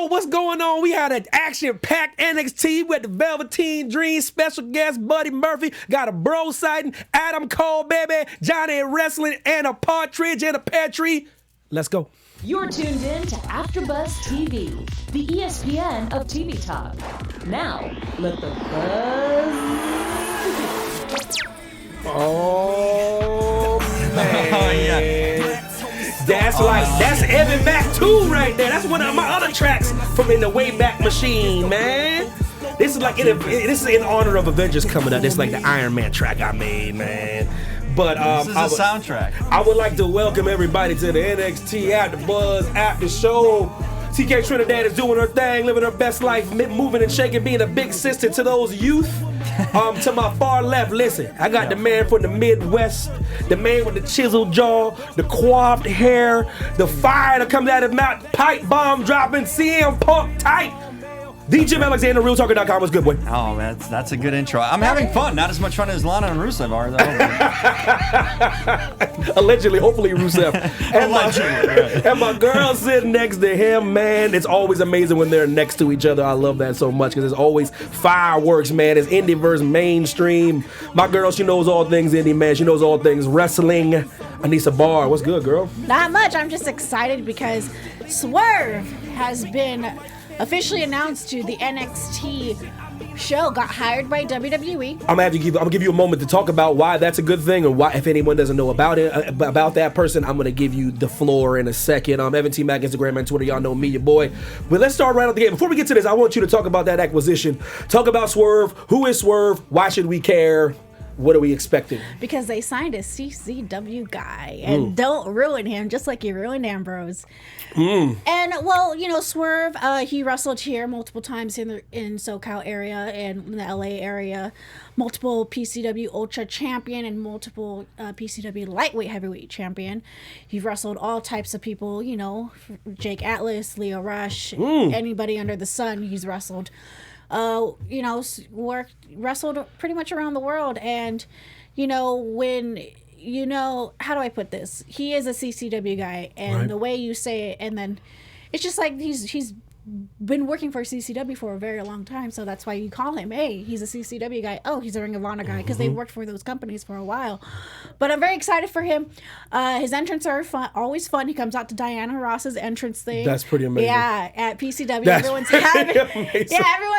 Yo, what's going on? We had an action-packed NXT with the Velveteen Dream, special guest Buddy Murphy, got a bro sighting, Adam Cole, baby, Johnny Wrestling, and a partridge and a pear tree. Let's go. You're tuned in to AfterBuzz TV, the ESPN of TV talk. Now, let the buzz begin. Oh, man. Oh, yeah. That's Evan Mac 2 right there. That's one of my other tracks from In the Wayback Machine, man. This is like this is in honor of Avengers coming up. This is like the Iron Man track I made, man. But this is a soundtrack. I would like to welcome everybody to the NXT AfterBuzz After Show. TK Trinidad is doing her thing, living her best life, moving and shaking, being a big sister to those youth. To my far left, listen, I got the man from the Midwest, the man with the chiseled jaw, the coiffed hair, the fire that comes out of his mouth, pipe bomb dropping, CM Punk tight. DJ Alexander, RealTalker.com. What's good, boy? Oh, man, that's a good intro. I'm having fun. Not as much fun as Lana and Rusev are, though. Allegedly, hopefully Rusev. Allegedly. And my girl sitting next to him, man. It's always amazing when they're next to each other. I love that so much because it's always fireworks, man. It's indie versus mainstream. My girl, she knows all things indie, man. She knows all things wrestling. Anissa Barr, what's good, girl? Not much. I'm just excited because Swerve has been officially announced to the NXT show, got hired by WWE. I'm gonna give you a moment to talk about why that's a good thing, and why, if anyone doesn't know about it, about that person, I'm gonna give you the floor in a second. Evan T. Mac, Instagram and Twitter, y'all know me, your boy. But let's start right out the gate. Before we get to this, I want you to talk about that acquisition. Talk about Swerve. Who is Swerve? Why should we care? What are we expecting? Because they signed a CCW guy, and don't ruin him, just like you ruined Ambrose. And well, Swerve, he wrestled here multiple times in SoCal area and in the LA area, multiple PCW Ultra champion and multiple PCW lightweight heavyweight champion. He wrestled all types of people, Jake Atlas, Leo Rush, anybody under the sun he's wrestled. Wrestled pretty much around the world. And, how do I put this? He is a CCW guy, and right. The way you say it, and then it's just like he's been working for CCW for a very long time, so that's why you call him, hey, he's a CCW guy. Oh, he's a Ring of Honor guy, because they worked for those companies for a while. But I'm very excited for him. His entrance are always fun. He comes out to Diana Ross's entrance thing. That's pretty amazing. Yeah, at PCW, everyone's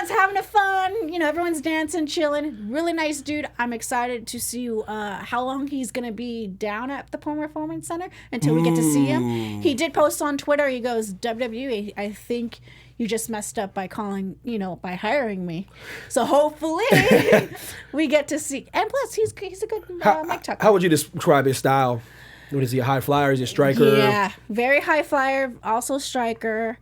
having a fun. Everyone's dancing, chilling. Really nice dude. I'm excited to see how long he's gonna be down at the Performance Center until we get to see him. He did post on Twitter. He goes, WWE, I think you just messed up by by hiring me. So hopefully we get to see. And plus, he's a good mic talker. How would you describe his style? What is he, a high flyer? Is he a striker? Yeah, very high flyer, also striker,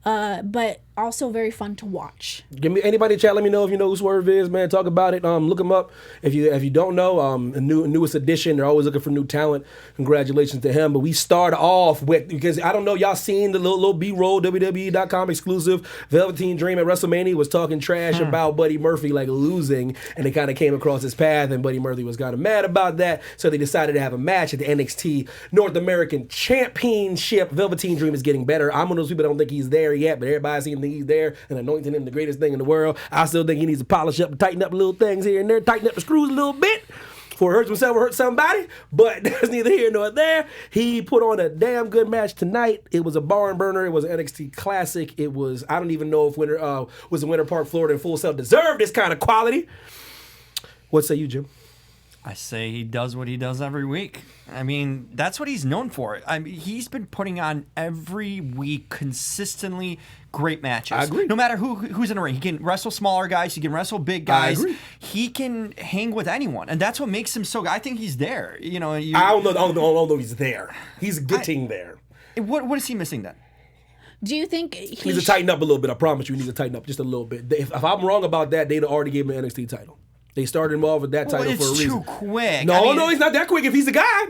but also very fun to watch. Give me anybody in chat. Let me know if you know who Swerve is, man. Talk about it. Look him up. If you don't know, a newest addition. They're always looking for new talent. Congratulations to him. But we start off with, because I don't know, y'all seen the little B-roll WWE.com exclusive. Velveteen Dream at WrestleMania was talking trash about Buddy Murphy like losing, and it kind of came across his path, and Buddy Murphy was kind of mad about that. So they decided to have a match at the NXT North American Championship. Velveteen Dream is getting better. I'm one of those people that don't think he's there yet, but everybody seems to think he's there and anointing him the greatest thing in the world. I still think he needs to polish up and tighten up little things here and there, tighten up the screws a little bit before it hurts himself or hurts somebody, but that's neither here nor there. He put on a damn good match tonight. It was a barn burner. It was an NXT classic. It was, I don't even know if was in Winter Park, Florida, and Full Sail deserved this kind of quality. What say you, Jim? I say he does what he does every week. I mean, that's what he's known for. I mean, he's been putting on every week consistently great matches. I agree. No matter who's in the ring. He can wrestle smaller guys. He can wrestle big guys. I agree. He can hang with anyone. And that's what makes him so good. I think he's there. I don't know if he's there. He's getting there. What is he missing then? Do you think he needs to tighten up a little bit? I promise you, he needs to tighten up just a little bit. If I'm wrong about that, they'd already gave him an NXT title. They started him off with that title for a reason. It's too quick. No, he's not that quick. If he's a guy.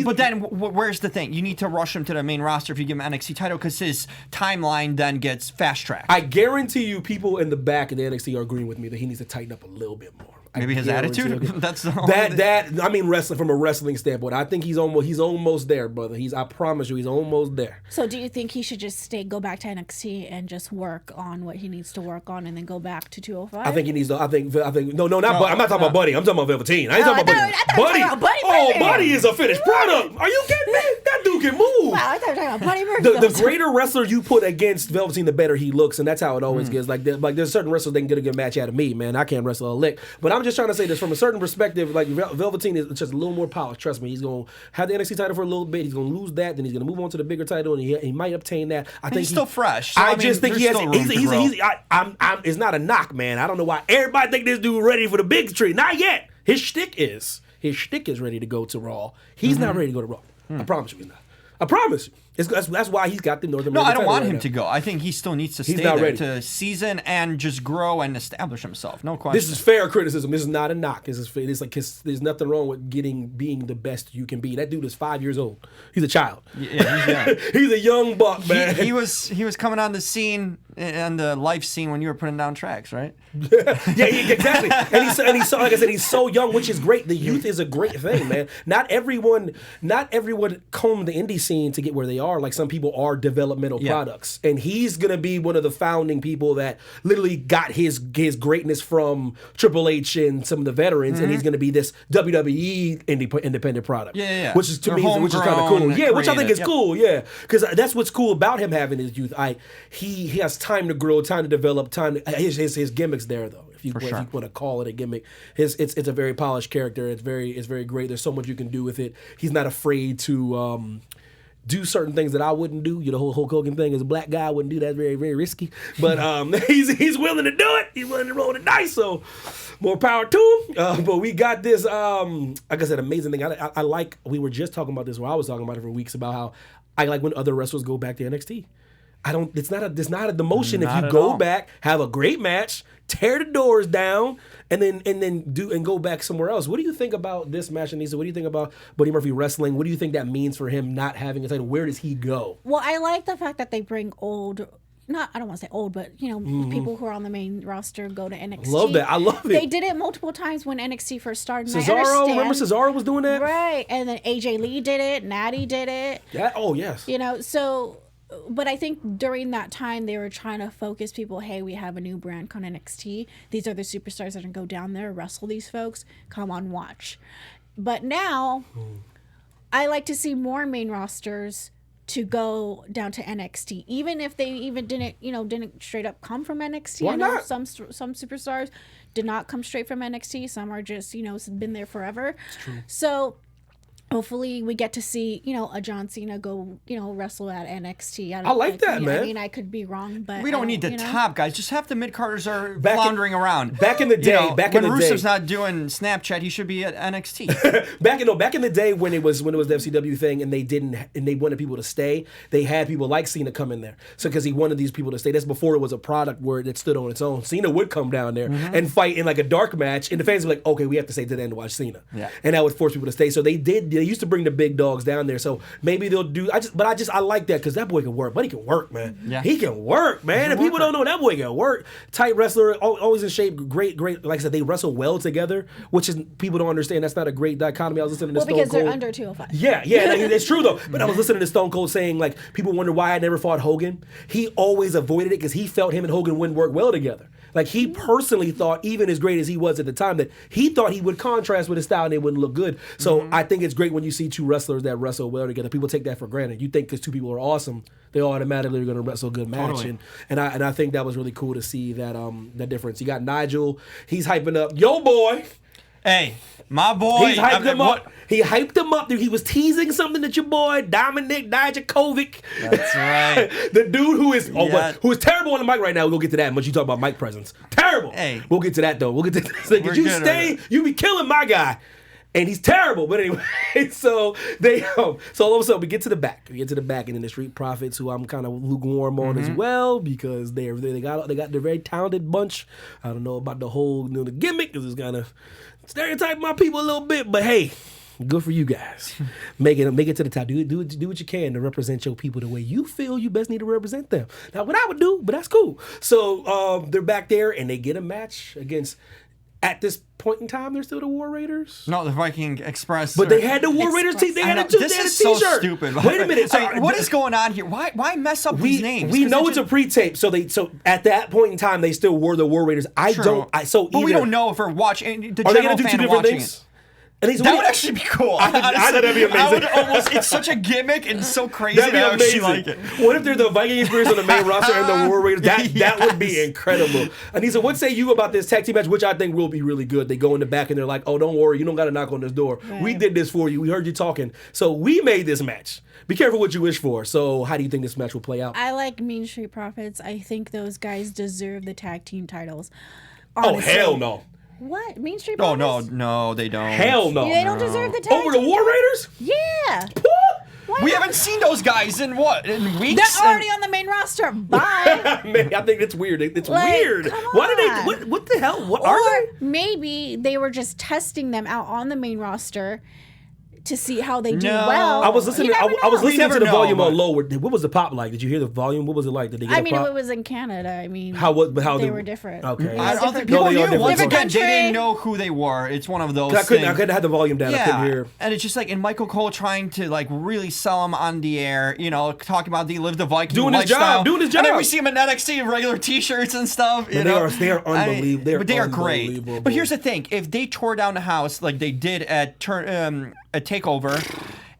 But then where's the thing? You need to rush him to the main roster if you give him an NXT title, because his timeline then gets fast-tracked. I guarantee you people in the back of the NXT are agreeing with me that he needs to tighten up a little bit more. Maybe his attitude. That's the only that. I mean, wrestling from a wrestling standpoint. I think he's almost there, brother. I promise you, he's almost there. So, do you think he should just go back to NXT and just work on what he needs to work on, and then go back to 205? I think he needs to. I think no, not. I'm not talking about Buddy. I'm talking about Velveteen. I ain't talking about Buddy. Buddy is a finished product. Are you kidding me? That dude can move. Wow, I thought you were talking about Buddy Murphy. The greater wrestler you put against Velveteen, the better he looks, and that's how it always gets. Like there's certain wrestlers that can get a good match out of me, man. I can't wrestle a lick, but I'm just trying to say this from a certain perspective. Like Velveteen is just a little more polished. Trust me, he's gonna have the NXT title for a little bit. He's gonna lose that, then he's gonna move on to the bigger title, and he might obtain that. I think he's still fresh. So, I just think he has. It's not a knock, man. I don't know why everybody think this dude ready for the big tree. Not yet. His shtick is ready to go to Raw. He's not ready to go to Raw. I promise you, he's not. I promise you. That's why he's got the North American. No, I don't want right him now. to go. I think he still needs to stay there to season and just grow and establish himself. No question. This is fair criticism. This is not a knock. It's like there's nothing wrong with being the best you can be. That dude is 5 years old. He's a child. Yeah, he's young. He's a young buck, man. He was coming on the scene and the life scene when you were putting down tracks, right? Yeah, exactly. And he's so, like I said, he's so young, which is great. The youth is a great thing, man. Not everyone combed the indie scene to get where they are. Like some people are developmental products, and he's gonna be one of the founding people that literally got his greatness from Triple H and some of the veterans, and he's gonna be this WWE independent product. Yeah. Which is to me, which is kind of cool. Yeah, which I think is cool. Yeah, because that's what's cool about him having his youth. He has time to grow, time to develop, his gimmicks there though. If you want to call it a gimmick, it's a very polished character. It's very great. There's so much you can do with it. He's not afraid to do certain things that I wouldn't do. You know, the whole Hulk Hogan thing as a black guy, I wouldn't do that. Very, very risky. But he's willing to do it. He's willing to roll the dice. So more power to him. But we got this, like I said, amazing thing. I like, we were just talking about this, where I was talking about it for weeks, about how I like when other wrestlers go back to NXT. It's not a demotion if you go back, have a great match, tear the doors down, and then go back somewhere else. What do you think about this match, Anissa? What do you think about Buddy Murphy wrestling? What do you think that means for him not having a title? Where does he go? Well, I like the fact that they bring I don't want to say old, but people who are on the main roster go to NXT. Love that. I love it. They did it multiple times when NXT first started. Cesaro, remember Cesaro was doing that? Right. And then AJ Lee did it, Natty did it. Yeah. Oh, yes. But I think during that time, they were trying to focus people, hey, we have a new brand called NXT. These are the superstars that are going to go down there, wrestle these folks. Come on, watch. But now, I like to see more main rosters to go down to NXT. Even if they didn't straight up come from NXT. Why not? Some superstars did not come straight from NXT. Some are just, been there forever. It's true. So hopefully we get to see, a John Cena go, wrestle at NXT. I like that, man. I mean, I could be wrong, but we don't need the top guys. Just have the mid-carders are floundering around. Back in the day, when Rusev's not doing Snapchat, he should be at NXT. back in the day when it was the FCW thing, and they wanted people to stay, they had people like Cena come in there. So because he wanted these people to stay. That's before it was a product where it stood on its own. Cena would come down there and fight in like a dark match, and the fans were like, okay, we have to stay to the end to watch Cena. Yeah. And that would force people to stay. So they used to bring the big dogs down there, so maybe they'll do. I like that because that boy can work. But he can work, man. Yeah, he can work, man. And people don't know that boy can work. Tight wrestler, always in shape. Great. Like I said, they wrestle well together, which is people don't understand. That's not a great dichotomy. I was listening to Stone Cold. Because they're under 205. Yeah, it's true though. But I was listening to Stone Cold saying like people wonder why I never fought Hogan. He always avoided it because he felt him and Hogan wouldn't work well together. Like he personally thought, even as great as he was at the time, that he thought he would contrast with his style and it wouldn't look good. So I think it's great when you see two wrestlers that wrestle well together. People take that for granted. You think because two people are awesome, they automatically are going to wrestle a good match. Totally. And I think that was really cool to see that difference. You got Nigel. He's hyping up yo boy. Hey, my boy. He's hyped him up. He hyped him up. He was teasing something that your boy Dominic Dijakovic. That's right. The dude who is who is terrible on the mic right now. We'll get to that. Much you talk about mic presence. Terrible. Hey, we'll get to that though. We'll get to this. Because you stay, you be killing my guy. And he's terrible, but anyway. So all of a sudden we get to the back. We get to the back, and then the Street Profits, who I'm kind of lukewarm on as well, because they got their very talented bunch. I don't know about the whole the gimmick, because it's kind of stereotype my people a little bit, but hey, good for you guys. Make it to the top. Do what you can to represent your people the way you feel you best need to represent them. Not what I would do, but that's cool. So they're back there, and they get a match against at this point in time, they're still the War Raiders. No, the Viking Express. But they had the War Raiders team. They had a This t-shirt. is so stupid. Wait a minute. I mean, what is going on here? Why mess up these names? We know it's a pre-tape, so at that point in time they still were the War Raiders. But we don't know if we're watching. Are they going to do two different things? That would actually be cool. I thought that'd be amazing. It's such a gimmick and so crazy. That'd be amazing. Like it. What if they're the Viking Experience on the main roster and the War Raiders? That would be incredible. Anissa, what say you about this tag team match, which I think will be really good? They go in the back and they're like, "Oh, don't worry, you don't got to knock on this door. Right. We did this for you. We heard you talking, so we made this match. Be careful what you wish for." So, how do you think this match will play out? I like Mean Street Profits. I think those guys deserve the tag team titles. Honestly. Oh hell no! What? Mean Street Oh, Profits? no, they don't. Hell no. They don't deserve the tag Over the team War Raiders? Yeah. What? We haven't seen those guys in weeks? They're already on the main roster. Bye. Man, I think it's weird. It's Like, weird. come Why did on. they? What the hell? What are Or they? maybe they were just testing them out on the main roster to see how they do No. well. I was listening. You never I was know. listening to the know, volume on but- low. What was the pop like? Did you hear the volume? What was it like? Did they get I a mean, pop? if it was in Canada, I mean, How they were different. Okay. I don't different think people. people No, they are knew. different Once again, country. they didn't know who they were. It's one of those I things. couldn't have the volume down. I couldn't hear. And it's just like, and Michael Cole trying to like really sell him on the air, talking about they live the Viking Doing his lifestyle. job, doing his And then job. we see him in NXT in regular T-shirts and stuff. They are unbelievable. But they are great. unbelievable. But here's the thing: if they tore down the house like they did at Takeover.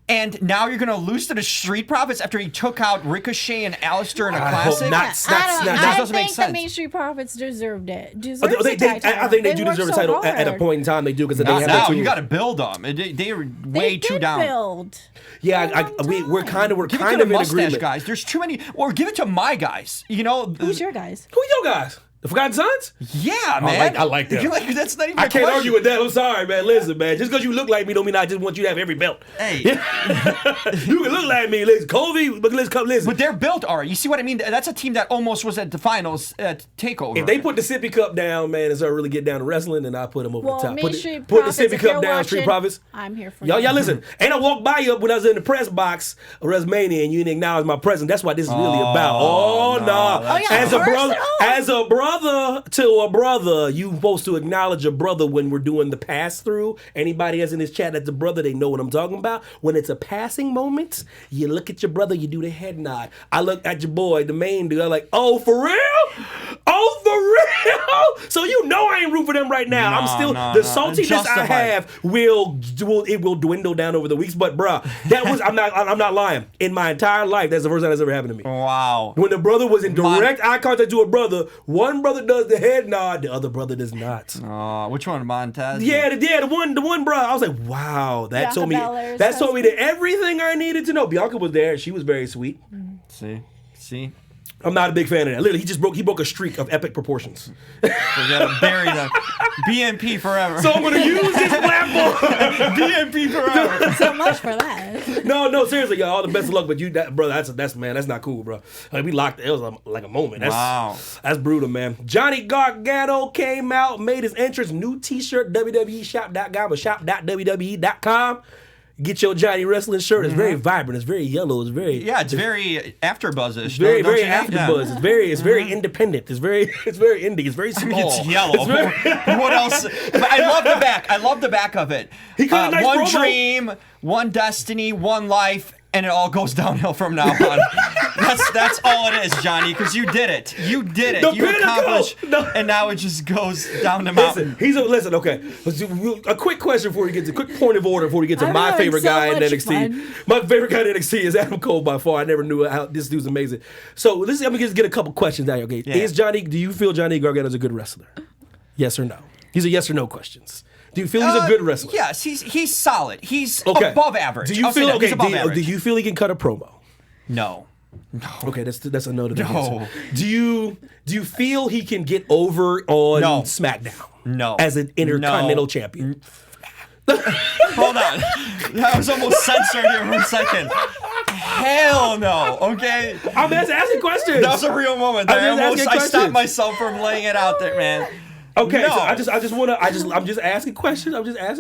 And now you're going to lose to the Street Profits after he took out Ricochet and Alistair in a I hope classic? not. I doesn't make think the sense. Main Street Profits deserved it. I think they do worked deserve a so title at a hard. point in time. They do because they Not have now. the You two. got to build them. They are They way too did down. build. Yeah, we're kind of Give it to in the mustache agreement. guys. There's too many. Or give it to my guys. Who's your guys? Who your guys? The Forgotten Sons? Yeah, man. I like that. You're like, that's not even I a can't question. argue with that. I'm sorry, man. Listen, man. Just because you look like me don't mean I just want you to have every belt. Hey. You can look like me. Listen, Colby, but listen. But they're built already. You see what I mean? That's a team that almost was at the finals at Takeover. If they put the sippy cup down, man, and start really get down to wrestling, then I put them over Well, the top. Main Put the Street sippy Profits, if cup you're down, Street watching, Profits. I'm here for Y'all you. listen. And I walked by you when I was in the press box of WrestleMania, and you didn't acknowledge my presence. That's what this is really about. Oh no! Oh, yeah, As a brother to a brother, you supposed to acknowledge a brother when we're doing the pass through. Anybody that's in this chat that's a brother, they know what I'm talking about. When it's a passing moment, you look at your brother, you do the head nod. I look at your boy, the main dude. I'm like, oh, for real? Oh, for real? So you know I ain't rooting for them right now. I'm still the saltiness I have will dwindle down over the weeks. But bruh, that was I'm not lying. In my entire life, that's the first time that's ever happened to me. Wow. When the brother was in direct eye contact to a brother, one brother does the head nod, the other brother does not. Which one, Montez? Yeah, the one bro. I was like, wow, that Bianca told me Belair's told me that everything I needed to know. Bianca was there. She was very sweet. See. I'm not a big fan of that. Literally, he broke a streak of epic proportions. We gotta bury them. BMP forever. So I'm gonna use this platform. BMP forever. So much for that. No, seriously, y'all. All the best of luck. But brother, that's not cool, bro. Like, we locked. It was like a moment. That's brutal, man. Johnny Gargano came out, made his entrance. New T-shirt. WWEshop.com or shop.wwe.com. Get your Johnny Wrestling shirt. It's very vibrant. It's very yellow. It's very It's very AfterBuzz-ish. It's very don't you think? AfterBuzz. It's very independent. It's very indie. It's very small. It's yellow. What else? But I love the back. I love the back of it. He got a nice one promo. dream, one destiny, one life, and it all goes downhill from now on. That's all it is, Johnny, because you did it. You did it. The You pinnacle. accomplished, No. and now it just goes down the mountain. Listen, okay. A quick question before we get to quick point of order before we get to I'm my having favorite so guy in much NXT. fun. My favorite guy in NXT is Adam Cole by far. I never knew how this dude's amazing. So let me just get a couple questions out. Okay, Yeah. do you feel Johnny Gargano is a good wrestler? Yes or no? These are yes or no questions. Do you feel he's a good wrestler? Yes, he's solid. He's Okay. above average. Do you I'll say feel that. He's above Do average. you feel he can cut a promo? No. Okay, that's a no to that No. answer. Do you feel he can get over on No. SmackDown? No. As an Intercontinental No. Champion? Hold on. That was almost censored here for a second. Hell no. Okay. I'm just asking questions. That was a real moment. I'm just asking I questions. stopped myself from laying it out there, man. Okay, No. so I'm just asking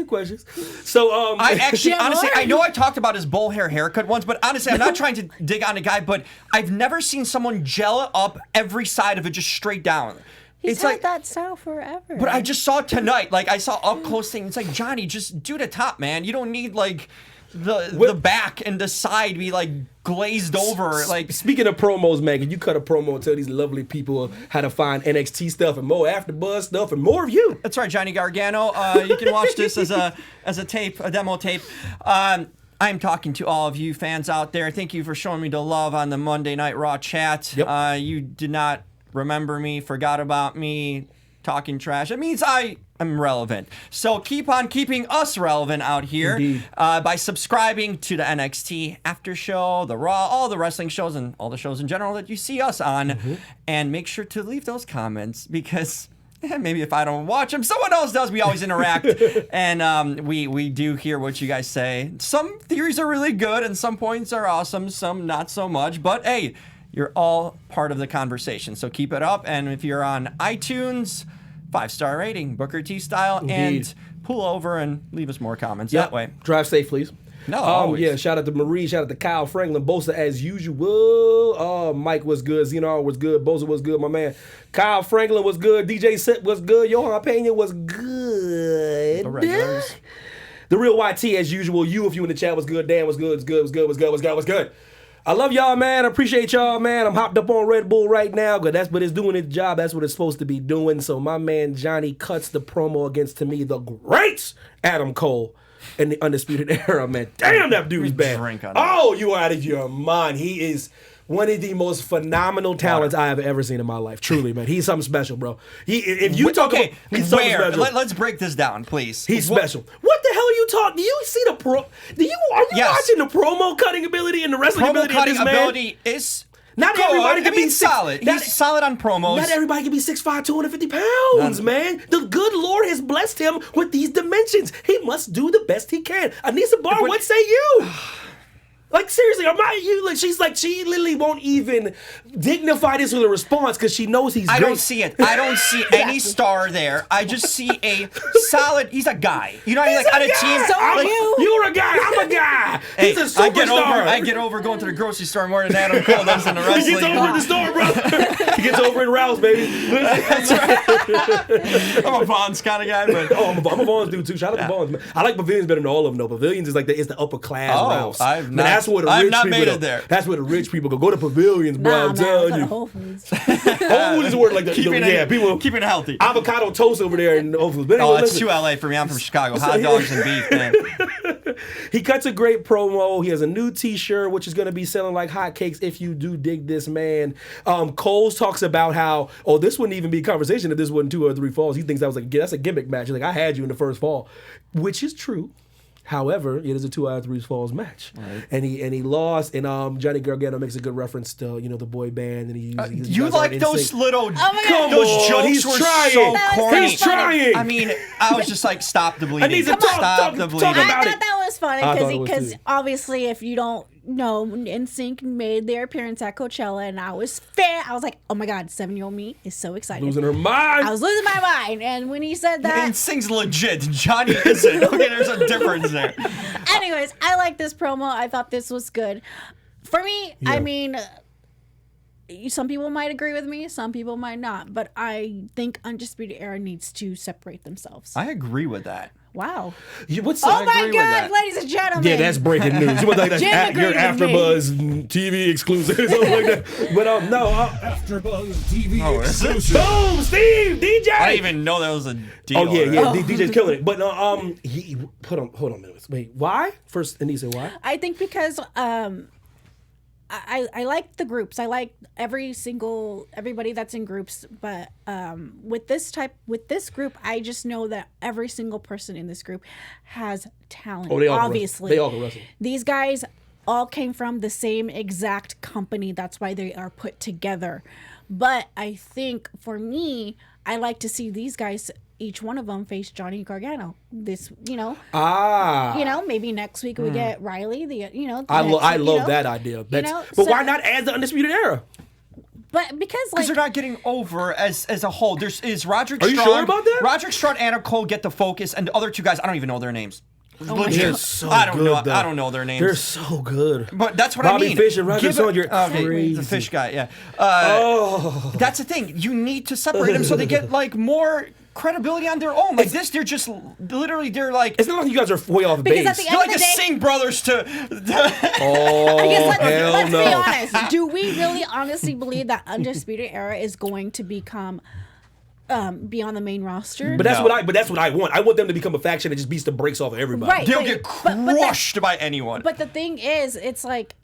questions. So I actually, Yeah, honestly, Lord. I know I talked about his bull haircut once, but honestly, I'm not trying to dig on a guy, but I've never seen someone gel up every side of it just straight down. He's had that style forever. But I just saw it tonight. Like, I saw up close thing. It's like, Johnny, just do the top, man. You don't need, like, the back and the side be, like, glazed over. Like, speaking of promos, Megan, you cut a promo and tell these lovely people how to find NXT stuff and more AfterBuzz stuff and more of you. That's right, Johnny Gargano. You can watch this as a tape, a demo tape. I'm talking to all of you fans out there. Thank you for showing me the love on the Monday Night Raw chat. Yep. You did not remember me, forgot about me, talking trash. It means I am relevant. So keep on keeping us relevant out here by subscribing to the NXT After Show, the Raw, all the wrestling shows, and all the shows in general that you see us on. And make sure to leave those comments because maybe if I don't watch them, someone else does. We always interact, and we do hear what you guys say. Some theories are really good, and some points are awesome, some not so much. But hey, you're all part of the conversation, so keep it up. And if you're on iTunes, 5-star rating, Booker T style, and pull over and leave us more comments that way. Drive safe, please. No, always. Yeah, shout out to Marie, shout out to Kyle Franklin, Bosa as usual. Mike was good, Xenar was good, Bosa was good, my man. Kyle Franklin was good, DJ Sip was good, Johan Pena was good. The regulars. The real YT as usual. You, if you in the chat, was good. Dan was good, was good. I love y'all, man. I appreciate y'all, man. I'm hopped up on Red Bull right now because but it's doing its job. That's what it's supposed to be doing. So my man Johnny cuts the promo against, to me, the great Adam Cole in the Undisputed Era, man. Damn, that dude's bad. Oh, you are out of your mind. He is one of the most phenomenal talents I have ever seen in my life. Truly, man. He's something special, bro. If you talk about, he's something special. Let's break this down, please. He's special. What the hell are you talking? Do you see the pro? Are you watching the promo cutting ability and the wrestling ability of this man? Promo cutting ability is not good. everybody can be solid. He's solid on promos. Not everybody can be 6'5", 250 pounds, man. The good Lord has blessed him with these dimensions. He must do the best he can. Anissa Barr, what say you? Like, seriously, she literally won't even dignify this with a response because she knows he's great. I don't see it. I don't see any star there. I just see a solid, he's a guy. You know what I mean? Like, on a team. So you're a guy, I'm a guy. He's a superstar. I get over going to the grocery store more than Adam Cole does in the wrestling. He gets over in the store, bro. He gets over in Rouse, baby. That's right. I'm a Vons kind of guy, but I'm a Vons dude too. Shout out to Vons, man. I like Pavilions better than all of them, though. Pavilions is like it's the upper class Rouse. That's where the rich people go. There. That's where the rich people go. Go to Pavilions, bro. I'm telling you. Whole Foods. Whole Foods is where like people keeping it healthy. Avocado toast over there in Whole Foods. Oh, that's too LA for me. I'm from Chicago. Hot dogs and beef, man. He cuts a great promo. He has a new T-shirt, which is going to be selling like hotcakes if you do dig this man. Coles talks about how, this wouldn't even be a conversation if this wasn't 2 or 3 falls. He thinks that's a gimmick match. He's like, I had you in the first fall, which is true. However, it is a 2 out of 3 falls match, and he lost. And Johnny Gargano makes a good reference to the boy band, and you like those little those jokes he's were trying. so corny. He's trying. I mean, I was just like, stop the bleeding. I need to talk about I thought it. that was funny because obviously, if you don't know, NSYNC made their appearance at Coachella, and I was like, oh my god, 7-year-old me is so excited, losing her mind. I was losing my mind, and when he said that, NSYNC's legit, Johnny isn't. Okay, there's a difference there. Anyways, I like this promo. I thought this was good. For me, yeah. I mean, some people might agree with me, some people might not, but I think Undisputed Era needs to separate themselves. I agree with that. Wow. Oh my God, ladies and gentlemen. Yeah, that's breaking news. You want like that your AfterBuzz TV exclusive something like that. But no, AfterBuzz TV exclusive. Boom, Steve, DJ. I didn't even know that was a deal. Oh yeah, DJ's killing it. But hold on a minute. Wait, why? First, Anissa, why? I think because I like the groups. I like everybody that's in groups, but with this group, I just know that every single person in this group has talent. Oh, they all obviously. They all can wrestle. These guys all came from the same exact company. That's why they are put together. But I think for me, I like to see these guys, each one of them, face Johnny Gargano. This, maybe next week we get Riley. I love that idea. But why not add the Undisputed Era? But because they're not getting over as a whole. Is Roderick Strong? Are you sure about that? Roderick Strong and Adam Cole get the focus, and the other 2 guys, I don't even know their names. Legit. They're so I don't good, know. though. I don't know their names. They're so good. But that's what Bobby I mean. Fish and Roger Stone, you're okay, crazy. the Fish guy, yeah. That's the thing. You need to separate them so they get like more credibility on their own. Like this, they're just literally they're like. It's not like you guys are way off Because base. at the end They're like of the the day, Singh brothers to. Oh, let's hell be no. honest. Do we really honestly believe that Undisputed Era is going to become be on the main roster? But that's No. what I want. I want them to become a faction that just beats the brakes off of everybody. Right. They'll But- get but crushed by anyone. But the thing is, it's like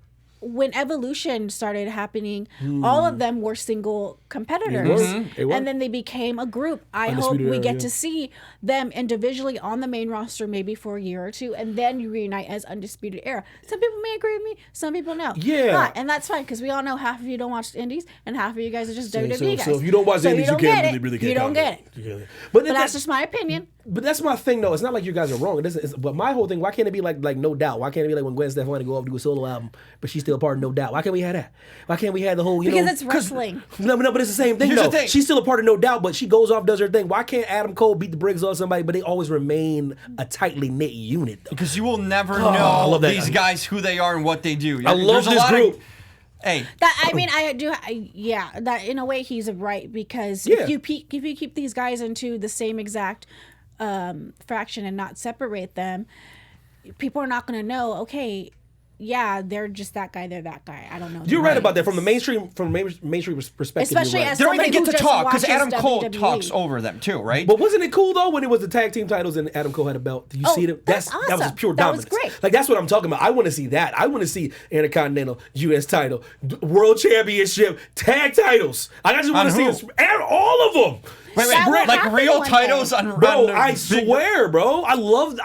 when Evolution started happening, all of them were single competitors. They were. And then they became a group. I hope Undisputed we Era, get yeah. to see them individually on the main roster maybe for a year or two, and then you reunite as Undisputed Era. Some people may agree with me, some people no. Yeah. And that's fine, because we all know half of you don't watch the indies, and half of you guys are just So, WWE guys. so if you don't watch the Indies, you don't can't get really can't You don't comment. get it. You can't. But that's just my opinion. But that's my thing, though. It's not like you guys are wrong. But my whole thing, why can't it be like No Doubt? Why can't it be like when Gwen Stefani go off and do a solo album, but she's still a part of No Doubt? Why can't we have that? Why can't we have the whole, Because it's wrestling. No, but it's the same thing, Here's though. the thing. She's still a part of No Doubt, but she goes off, does her thing. Why can't Adam Cole beat the bricks off somebody, but they always remain a tightly knit unit, though? Because you will never I know love that. these guys who they are and what they do. I love There's a this lot of- group. Hey, Yeah, that in a way he's right, because Yeah. if you keep these guys into the same exact fraction and not separate them, people are not going to know. Okay, yeah, they're just that guy. They're that guy. I don't know. You're their right about that. names. From the mainstream perspective, Especially you're right. as they don't even somebody get who to just talk because watches Adam Cole WWE. talks over them too, right? But wasn't it cool though when it was the tag team titles and Adam Cole had a belt? Did you see them? that's That was just awesome. pure That was dominance. great. Like that's what I'm talking about. I want to see that. I want to see Intercontinental, U.S. title, World Championship, tag titles. I just want to On see who? all of them. Wait, That would like happen real one titles day. on Bro, on I big- swear, bro. I love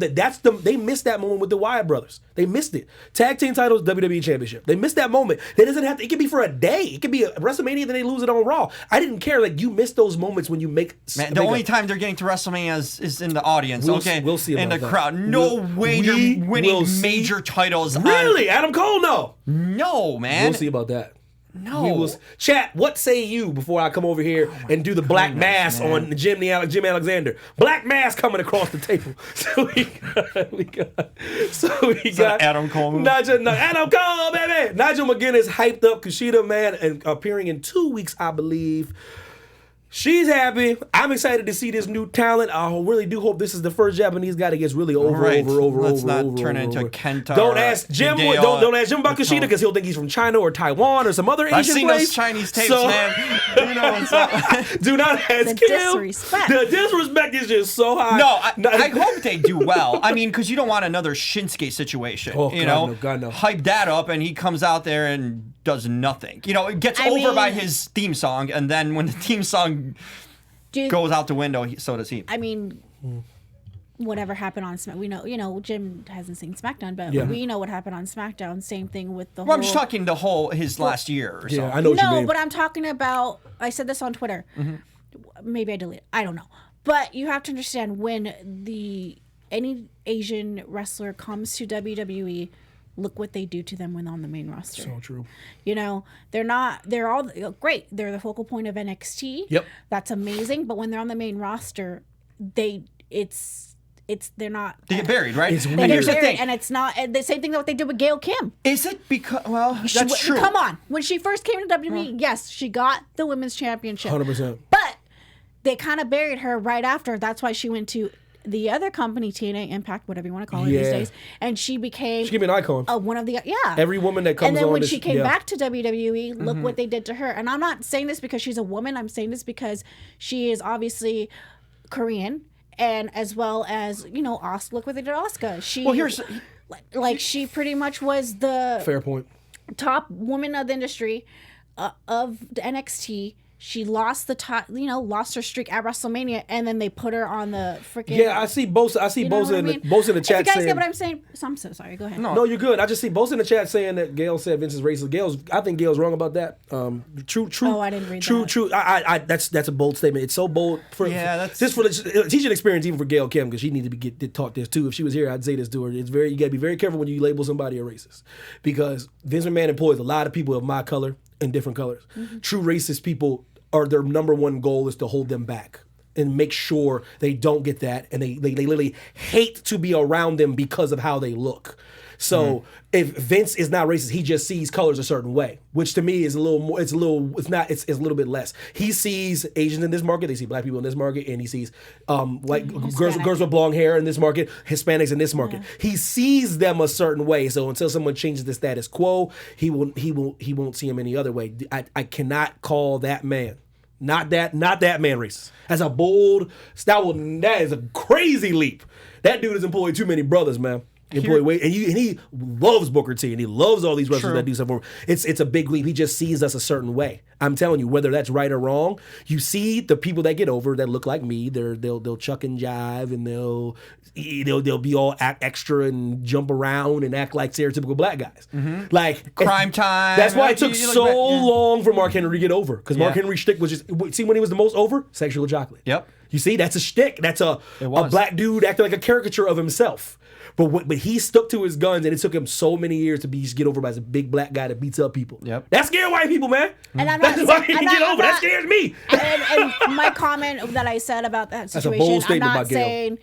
that. They missed that moment with the Wyatt brothers. They missed it. Tag team titles, WWE Championship. They missed that moment. It doesn't have to. It can be for a day. It can be a WrestleMania, then they lose it on Raw. I didn't care. Like you miss those moments when you make. Man, the only time they're getting to WrestleMania is in the audience, okay? We'll see in about the that. crowd. No way We they're will winning see. major titles. Really, Adam Cole? No. No, man. We'll see about that. No. We will chat, what say you before I come over here and do the black mass on Jim Alexander? Black mass coming across the table. So we got Adam Cole move? Adam Cole, baby. Nigel McGuinness hyped up Kushida, man, and appearing in 2 weeks, I believe. She's happy. I'm excited to see this new talent. I really do hope this is the first Japanese guy that gets really over. Let's not turn into Kenta Don't or ask Jim. Hideo Don't ask Jim about Kushida because he'll think he's from China or Taiwan or some other Asian I've seen place. those Chinese tapes, So- man. You know what's up. Do not ask The him. disrespect. The disrespect is just so high. No, I hope they do well. I mean, because you don't want another Shinsuke situation. Oh, you God, know, no, God, no. Hype that up, and he comes out there and does nothing. You know, it gets I over by mean- his theme song, and then when the theme song goes out the window, so does he. I mean, whatever happened on SmackDown, we know. You know, Jim hasn't seen SmackDown, but Yeah. we know what happened on SmackDown. Same thing with the Well, I'm whole. just talking his last year or so. Yeah, I know what you No, mean. but I'm talking about. I said this on Twitter. Maybe I deleted it. I don't know. But you have to understand when any Asian wrestler comes to WWE, look what they do to them when on the main roster. So true. You know, they're all great. They're the focal point of NXT. Yep. That's amazing. But when they're on the main roster, they're not. They get buried, right? It's They weird. get Here's the buried, thing. and it's not and the same thing that what they did with Gail Kim. Is it because, well, that's true. Come on, when she first came to WWE, yes, she got the women's championship. 100%. But they kind of buried her right after. That's why she went to the other company, TNA Impact, whatever you want to call it these Yeah. days, and she became She can be an icon. one of the Every woman that comes and then on when this- she came yeah. back to WWE, look what they did to her. And I'm not saying this because she's a woman. I'm saying this because she is obviously Korean, and as well as Asuka. Look what they did to Asuka. She pretty much was the Fair point. top woman of the industry of the NXT. She lost lost her streak at WrestleMania, and then they put her on the freaking. Yeah, I see both. I see You know both what I in mean? both in the If chat you guys saying. get what I'm saying? So I'm so sorry. Go ahead. No, you're good. I just see both in the chat saying that Gail said Vince is racist. I think Gail's wrong about that. True. Oh, I didn't read that. True. That's a bold statement. It's so bold for that's- just for the teaching experience, even for Gail Kim, because she needs to get taught this too. If she was here, I'd say this to her. You got to be very careful when you label somebody a racist, because Vince McMahon employs a lot of people of my color and different colors. True racist people are their number one goal is to hold them back. and make sure they don't get that, and they literally hate to be around them because of how they look. So if Vince is not racist, he just sees colors a certain way, which to me is a little more. It's a little bit less. He sees Asians in this market, they see black people in this market, and he sees like girls with long hair in this market, Hispanics in this market. He sees them a certain way. So until someone changes the status quo, he won't see him any other way. I cannot call that man. Not that man racist. That's a bold. That is a crazy leap. That dude has employed too many brothers, man. And he loves Booker T, and he loves all these wrestlers that do stuff for him. It's a big leap. He just sees us a certain way. I'm telling you, whether that's right or wrong, you see the people that get over that look like me. They'll chuck and jive, and they'll be all act extra and jump around and act like stereotypical black guys. Like Crime Time. That's why it took so long for Mark Henry to get over, because Mark Henry's shtick was just see when he was the most over, sexual chocolate. Yep. You see, that's a shtick. That's a black dude acting like a caricature of himself. But he stuck to his guns, and it took him so many years to get over as a big black guy that beats up people. Yep. That scares white people, man. And That's why he get over. That scares me. And my comment that I said about that situation, bold statement I'm not about Gail. saying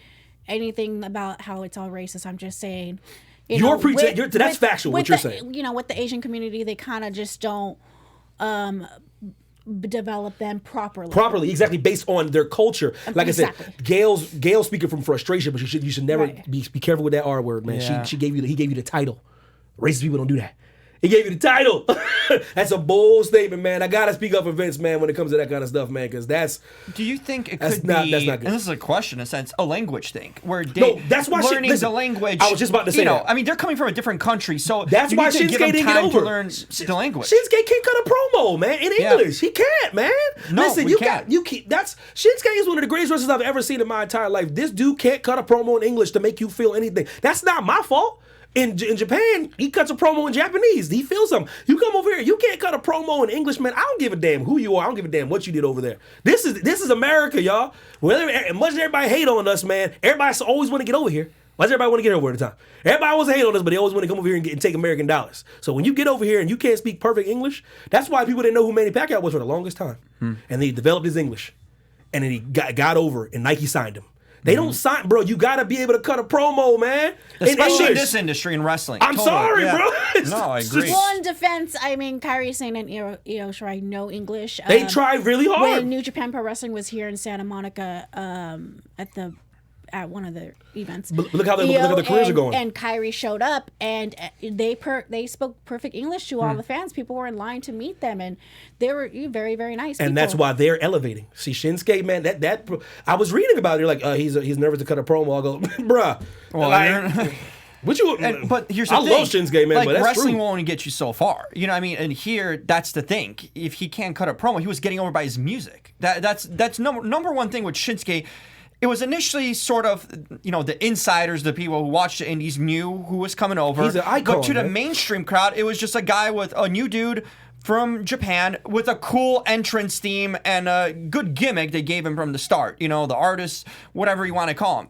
anything about how it's all racist. I'm just saying, that's factual. What you're saying. With the Asian community, they kind of just don't develop them properly, exactly, based on their culture. Like I said, Gail's speaking from frustration, but you should never be careful with that R word, man. He gave you the title. Racist people don't do that. He gave you the title. That's a bold statement, man. I gotta speak up for Vince, man, when it comes to that kind of stuff, man, because that's. Do you think it could be? That's not good. And this is a question, in a sense, a language thing, where that's why learning the language. I was just about to say that. I mean, they're coming from a different country, so that's why Shinsuke didn't get over. To learn the language. Shinsuke can't cut a promo, man, in English. He can't, man. No, listen, Shinsuke is one of the greatest wrestlers I've ever seen in my entire life. This dude can't cut a promo in English to make you feel anything. That's not my fault. In Japan, he cuts a promo in Japanese. He feels something. You come over here, you can't cut a promo in English, man. I don't give a damn who you are. I don't give a damn what you did over there. This is America, y'all. Much as everybody hate on us, man, everybody always want to get over here. Why does everybody want to get over at the time? Everybody wants to hate on us, but they always want to come over here and take American dollars. So when you get over here and you can't speak perfect English, that's why people didn't know who Manny Pacquiao was for the longest time. And he developed his English. And then he got over, and Nike signed him. They don't sign, bro. You got to be able to cut a promo, man. Especially in this industry, in wrestling. I'm sorry, bro. No, I agree. Well, in defense, I mean, Kairi Sane and Io Shirai know English. They tried really hard. When New Japan Pro Wrestling was here in Santa Monica at one of the events. But look how the careers are going. And Kairi showed up, and they spoke perfect English to all the fans. People were in line to meet them, and they were very, very nice people. And that's why they're elevating. See, Shinsuke, man, that I was reading about it. You're like, he's nervous to cut a promo. I go, bruh. Well, but here's the thing. I love Shinsuke, man, but that's wrestling true. will only get you so far. You know what I mean? And here, that's the thing. If he can't cut a promo, he was getting over by his music. That's number one thing with Shinsuke. It was initially sort of, the insiders, the people who watched the indies knew who was coming over. He's an icon, but to the mainstream crowd, it was just a guy with a new dude from Japan with a cool entrance theme and a good gimmick they gave him from the start. The artist, whatever you want to call him.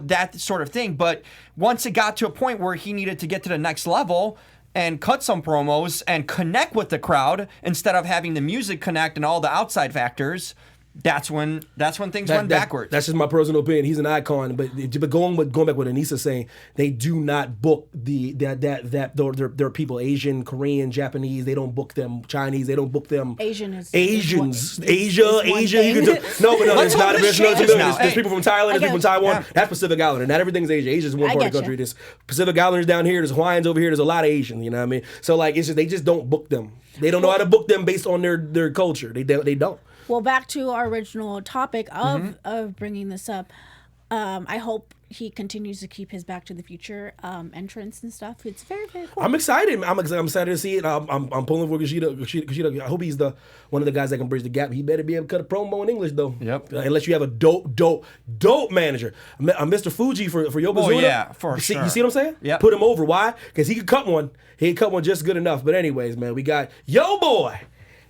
That sort of thing. But once it got to a point where he needed to get to the next level and cut some promos and connect with the crowd instead of having the music connect and all the outside factors, that's when things went backwards. That's just my personal opinion. He's an icon, but going back with Anissa saying, they do not book their people, Asian, Korean, Japanese. They don't book them. Chinese. They don't book them. Asians. Asia. You can it's not. There's people from Thailand. There's people from Taiwan. Yeah. That's Pacific Islander. Not everything's Asia. Asia's one part of the country. There's Pacific Islanders down here. There's Hawaiians over here. There's a lot of Asians. You know what I mean? So it's just they just don't book them. They don't know how to book them based on their culture. They don't. Well, back to our original topic of bringing this up. I hope he continues to keep his Back to the Future entrance and stuff. It's very, very cool. I'm excited. I'm excited to see it. I'm pulling for Kushida. I hope he's one of the guys that can bridge the gap. He better be able to cut a promo in English, though. Yep. Unless you have a dope manager. Mr. Fuji for Yokozuna. Oh, yeah, for sure. You see what I'm saying? Yeah. Put him over. Why? Because he could cut one. He could cut one just good enough. But anyways, man, we got Yo Boy.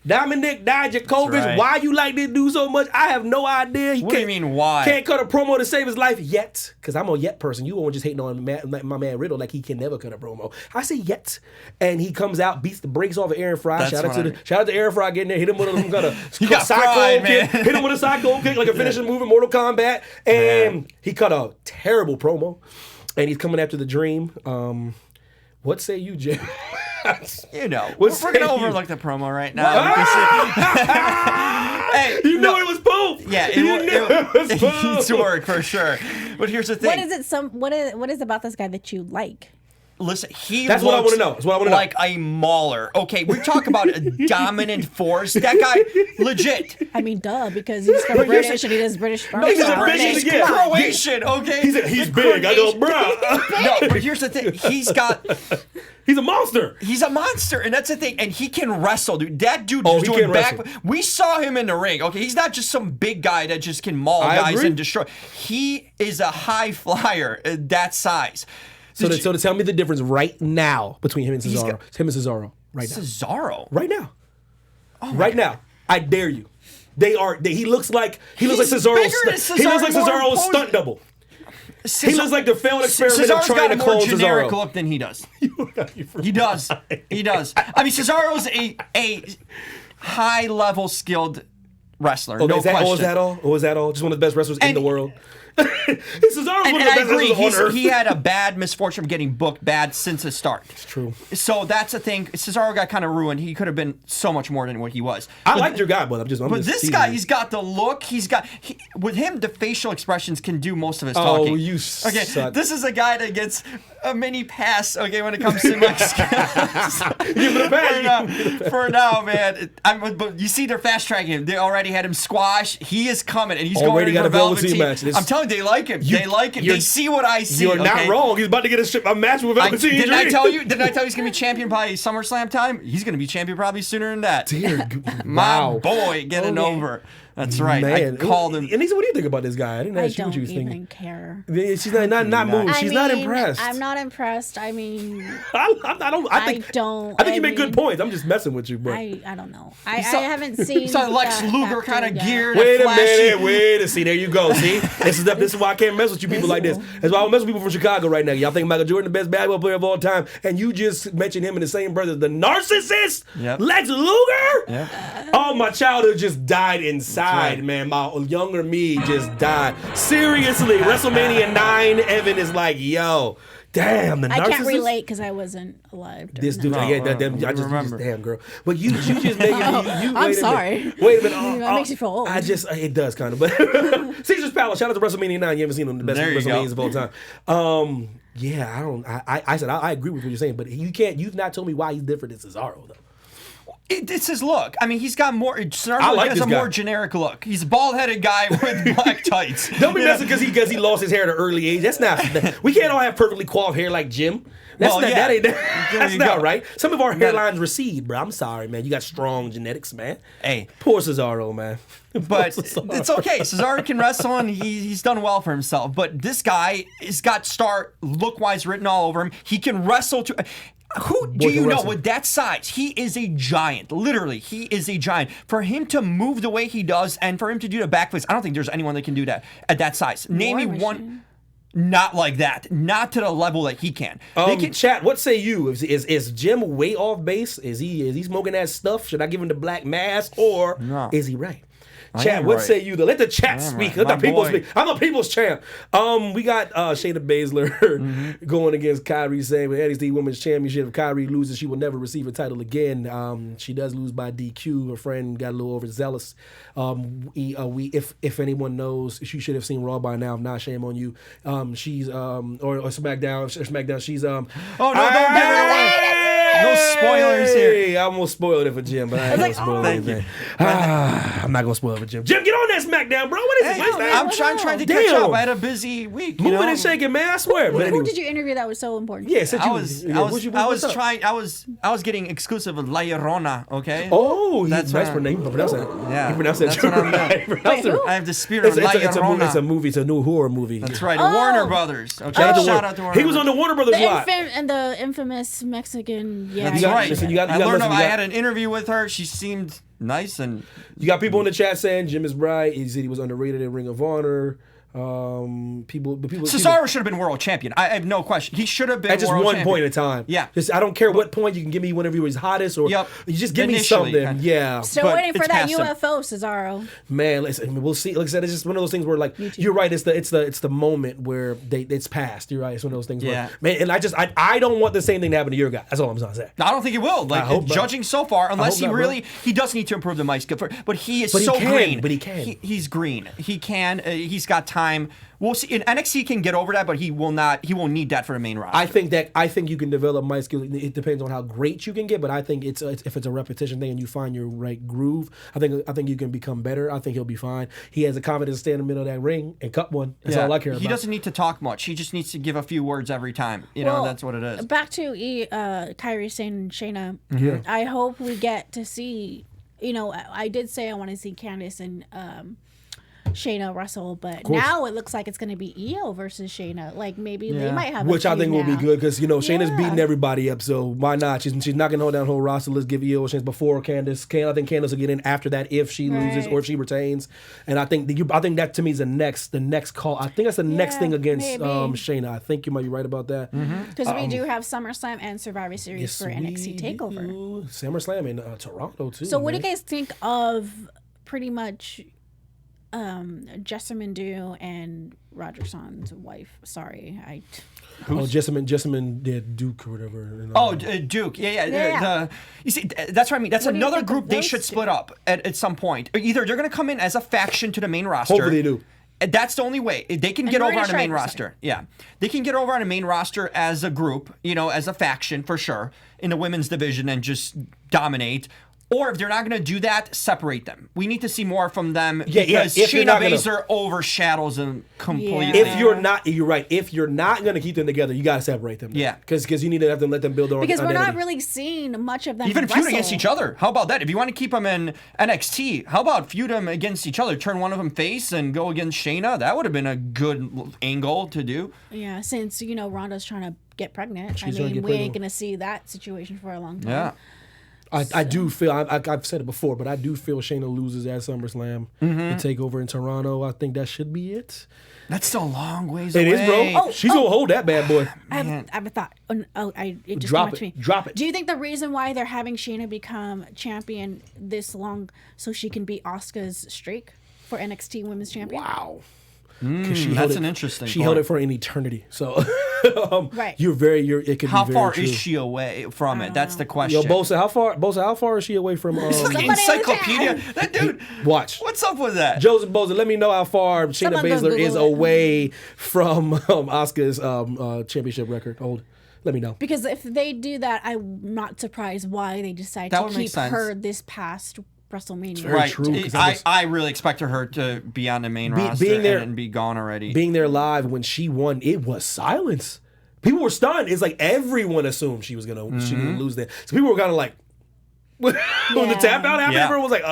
Dominic Dijakovic, right. why you like this dude so much? I have no idea. What do you mean, why? Can't cut a promo to save his life yet. Because I'm a yet person. You won't just hating on my man Riddle like he can never cut a promo. I say yet. And he comes out, beats the brakes off of Aaron Fry. Shout out to Aaron Fry getting there. Hit him with some kind of cyclone kick. Hit him with a cyclone kick like a finishing move in Mortal Kombat. And he cut a terrible promo. And he's coming after the Dream. What say you, Jim? You know, we're going to overlook the promo right now. Hey, you knew it was poop. Yeah, it needs to work for sure. But here's the thing. What is about this guy that you like? Listen, That's what I want to know. That's what I want to know. Like a mauler. Okay, we talk about a dominant force. That guy, legit. I mean, duh, because he's from British and he does British. No, he's a British Croatian. Okay, he's big. I go, bruh. No, but here's the thing. He's a monster. He's a monster, and that's the thing. And he can wrestle, dude. That dude is doing back. We saw him in the ring. Okay, he's not just some big guy that just can maul guys and destroy. He is a high flyer that size. So to tell me the difference right now between him and Cesaro. Right now. Cesaro? Right now. Oh right now. I dare you. He looks like Cesaro's stunt double. He looks like the failed experiment of trying to clone Cesaro. Cesaro's got a more generic look than he does. He does. He does. I mean, Cesaro's a high-level skilled wrestler. No question. Is that all? Just one of the best wrestlers in the world? Cesaro's one of the best wrestlers on earth. He had a bad misfortune of getting booked bad since the start. It's true. So that's the thing. Cesaro got kind of ruined. He could have been so much more than what he was. I liked your guy, but this guy, he's got the look. With him, the facial expressions can do most of his talking. Oh, you suck. This is a guy that gets a mini pass. Okay, when it comes to like give it a pass. For now, man. But you see, they're fast tracking him. They already had him squash. He is coming, and he's already going got a Velveteen match. I'm telling you, they like him. They like him. They see what I see. You're not wrong. He's about to get a match with Velveteen Dream. Didn't I tell you he's going to be champion by SummerSlam time? He's going to be champion probably sooner than that. Dear My boy getting over. That's right. Man. I called him. And he said, what do you think about this guy? I didn't ask you what you was thinking. I don't even care. She's not moved. She's not impressed. I'm not impressed. I mean, I think you make good points. I'm just messing with you, bro. I don't know. I haven't seen. So Lex Luger kind of gear. Wait a minute. See, there you go. See, this is why I can't mess with you people like this. That's why I don't mess with people from Chicago right now. Y'all think Michael Jordan the best basketball player of all time, and you just mentioned him in the same breath as the narcissist, Lex Luger. Yep. Oh, my childhood just died inside, man. My younger me just died. Seriously, WrestleMania 9, Evan is like, yo. Damn, the narcissist. I can't relate because I wasn't alive. This dude, I just remember. Damn, girl. But you just making me. I'm sorry. Wait a minute. That makes you feel old. It does kind of. But Caesar's Palace. Shout out to WrestleMania 9. You haven't seen them, the best WrestleManias of all time. Yeah, I said I agree with what you're saying, but you've not told me why he's different than Cesaro though. It's his look. I mean, he's got more. Cesaro has a more generic look. He's a bald-headed guy with black tights. Don't be messing because he lost his hair at an early age. That's not. We can't all have perfectly coiffed hair like Jim. That's not right. Some of our hairlines recede, bro. I'm sorry, man. You got strong genetics, man. Hey, poor Cesaro, man. But it's okay. Cesaro can wrestle, and he's done well for himself. But this guy has got star look-wise written all over him. He can wrestle too. Who do you know with that size? He is a giant. Literally, he is a giant. For him to move the way he does and for him to do the backflips, I don't think there's anyone that can do that at that size. Name me one. Not like that. Not to the level that he can. Chat, what say you? Is Jim way off base? Is he smoking that stuff? Should I give him the black mask or is he right? Chat, what say you? Let the chat speak. Let the people speak. I'm a people's champ. We got Shayna Baszler going against Kyrie, saying with NXT Women's Championship, if Kyrie loses, she will never receive a title again. She does lose by DQ. Her friend got a little overzealous. If anyone knows, she should have seen Raw by now. If not, shame on you. She's or SmackDown. She's Oh no! Don't give it away. No spoilers here. I almost spoiled it for Jim, but I ain't gonna spoil anything. I'm not gonna spoil it for Jim. Jim, get on that SmackDown, bro. What is it? I'm trying to catch up. I had a busy week. Moving and shaking, man. I swear. Who did you interview that was so important? Yeah, I was getting exclusive with La Llorona. Okay. Oh, that's nice for name. Pronounce that. Yeah, you pronounce that. That's what I'm doing. I have the spirit of La Llorona. It's a movie. It's a new horror movie. That's right. Warner Brothers. Okay. Shout out to Warner. He was on the Warner Brothers lot. And the infamous Mexican Yeah, That's right. listen, I learned. I had an interview with her. She seemed nice, and you got people in the chat saying Jim is right. He said he was underrated in Ring of Honor. Cesaro should have been world champion. I have no question. He should have been at just world one champion. point in time. Yeah. Just, I don't care what point you can give me whenever he was hottest or you just give Initially, me something. Yeah. Still But waiting for it's that past him. UFO, Cesaro. Man, listen, we'll see. Like I said, it's just one of those things where like you're right. It's the moment where it's past. You're right. It's one of those things. Yeah. Where, man, and I don't want the same thing to happen to your guy. That's all I'm trying to say. I don't think he will. I hope Like not. judging so far, unless hope he not, really, he does need to improve the mic skill. But he is But he so can, green. but he can. He's green. He can. He's got time. We'll see. In NXT can get over that, but he will not. He won't need that for the main roster. I think you can develop mic skills. It depends on how great you can get, but I think it's if it's a repetition thing and you find your right groove, I think you can become better. I think he'll be fine. He has the confidence to stand in the middle of that ring and cut one. That's all I care about. He doesn't need to talk much. He just needs to give a few words every time. Well, that's what it is. Back to Kyrie saying Shayna. Yeah. I hope we get to see. I did say I want to see Candice and Shayna wrestle, but now it looks like it's going to be Io versus Shayna. Like maybe they might have, which I think will be good because Shayna's Yeah. beating everybody up, so why not? She's not gonna hold down the whole roster. Let's give Io a chance before Candice. I think Candice will get in after that if she loses or if she retains. And I think that to me is the next call. I think that's the next thing against maybe. Shayna. I think you might be right about that. because we do have SummerSlam and Survivor Series for NXT Takeover. SummerSlam in Toronto too. So what do man. you guys think of pretty much Jessamine Dew and Roger Son's wife? Sorry, Jessamine did Duke or whatever. Duke. Yeah. Yeah. You see, that's what I mean. That's What do you another think of group they those should two? split up at some point. Either they're going to come in as a faction to the main roster. Hopefully they do. And that's the only way they can get over Maria on the main Shriver, roster. Yeah, they can get over on the main roster as a group, as a faction for sure in the women's division and just dominate. Or if they're not going to do that, separate them. We need to see more from them because if you're Shayna not gonna- Baszler overshadows them completely. If you're not, you're right. If you're not going to keep them together, you got to separate them. Yeah. Because you need to have them let them build their own because we're identity. not really seeing much of them Even feud wrestle. against each other. How about that? If you want to keep them in NXT, how about feud them against each other? Turn one of them face and go against Shayna. That would have been a good angle to do. Yeah, since Ronda's trying to get pregnant. She's trying to get We ain't pregnant. gonna see that situation for a long time. Yeah. I do feel I've said it before, but I do feel Shayna loses at SummerSlam to take over in Toronto. I think that should be it. That's still a long ways It away. is, bro. She's gonna hold that bad boy. I have a thought. It just Drop came up to it. me. Drop it. Do you think the reason why they're having Shayna become champion this long so she can beat Asuka's streak for NXT Women's Champion? Wow. That's an interesting She point. held it for an eternity. So, Right. It could How be very far true. is she away from it? That's the question. Yo, Bosa, how far is she away from? It's like Somebody encyclopedia. in the That dude. Watch. What's up with that? Joseph Bosa, let me know how far Shayna Someone go Baszler is Google it. away from Asuka's championship record. Hold. Let me know. Because if they do that, I'm not surprised why they decide That to would make keep sense. her this past WrestleMania. Very Right. true, 'cause that was- I really expected her to be on the main roster being there- and be gone already. Being there live when she won, it was silence. People were stunned. It's like everyone assumed she was gonna lose that. So people were kind of like, when the tap out happened, Yeah. everyone was like,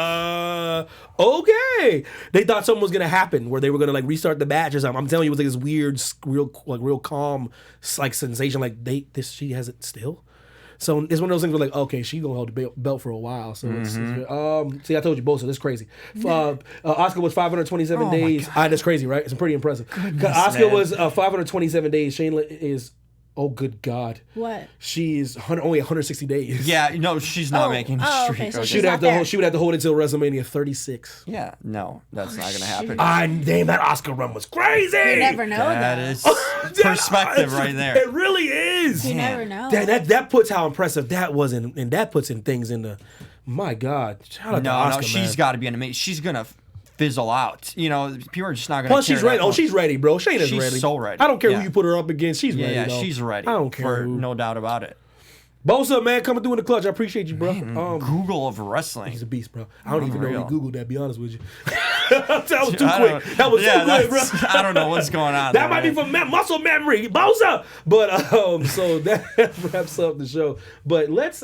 okay. They thought something was gonna happen where they were gonna like restart the match or something. I'm telling you, it was like this weird, real calm, like sensation. Like she has it still. So it's one of those things where like, okay, she's gonna hold the belt for a while. So it's see, I told you both. So this is crazy. Asuka was 527 days. That's crazy, right? It's pretty impressive. Asuka man. was 527 days. Shayna is. Oh, good God. What? She is only 160 days. Yeah, no, she's not making the oh, streak. okay, so Okay. she's not there. She would have to hold it till WrestleMania 36. Yeah, no, that's not gonna happen. Damn, that Asuka run was crazy. You never know That though. is perspective right there. It really is. You never know. That puts how impressive that was, and that puts in things in the. My God, shout out to No, Asuka, she's man. got to be an amazing. She's gonna fizzle out. People are just not gonna. Plus, she's care ready. that Oh, much. she's ready, bro. Shayna's She's ready. so ready. I don't care Yeah. who you put her up against. She's ready. Yeah, though. she's ready. I don't care. No doubt about it. Bosa, man, coming through in the clutch. I appreciate you, bro. Google of wrestling. He's a beast, bro. I don't even know Unreal. we Googled that. Be honest with you. That was too I quick. don't- That was yeah, too quick, bro. that's- I don't know what's going on. That there, might be man. from muscle memory, Bosa. But so that wraps up the show. But let's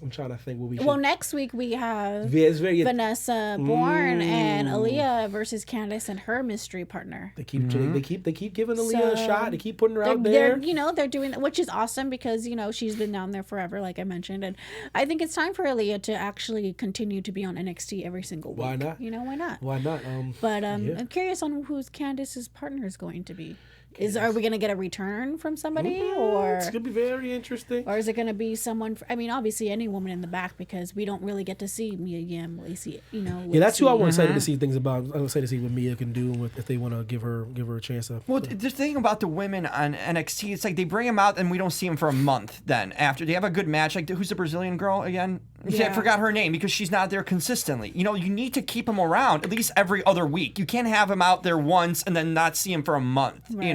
I'm trying to think what we. Well, next week we have Vanessa Bourne and Aaliyah versus Candice and her mystery partner. They keep giving Aaliyah a shot. They keep putting her out there. They're doing that, which is awesome because she's been down there forever, like I mentioned, and I think it's time for Aaliyah to actually continue to be on NXT every single week. Why not? Why not? Why not? But I'm curious on who Candice's partner is going to be. Are we going to get a return from somebody, or it's going to be very interesting? Or is it going to be someone? Obviously, any woman in the back because we don't really get to see Mia Yim, Lacey. Yeah, that's who I want to see things about. I want to see what Mia can do if they want to give her a chance. Well, the thing about the women on NXT, it's like they bring them out and we don't see them for a month. Then after they have a good match, like who's the Brazilian girl again? Yeah. I forgot her name because she's not there consistently. You need to keep them around at least every other week. You can't have them out there once and then not see them for a month. Right.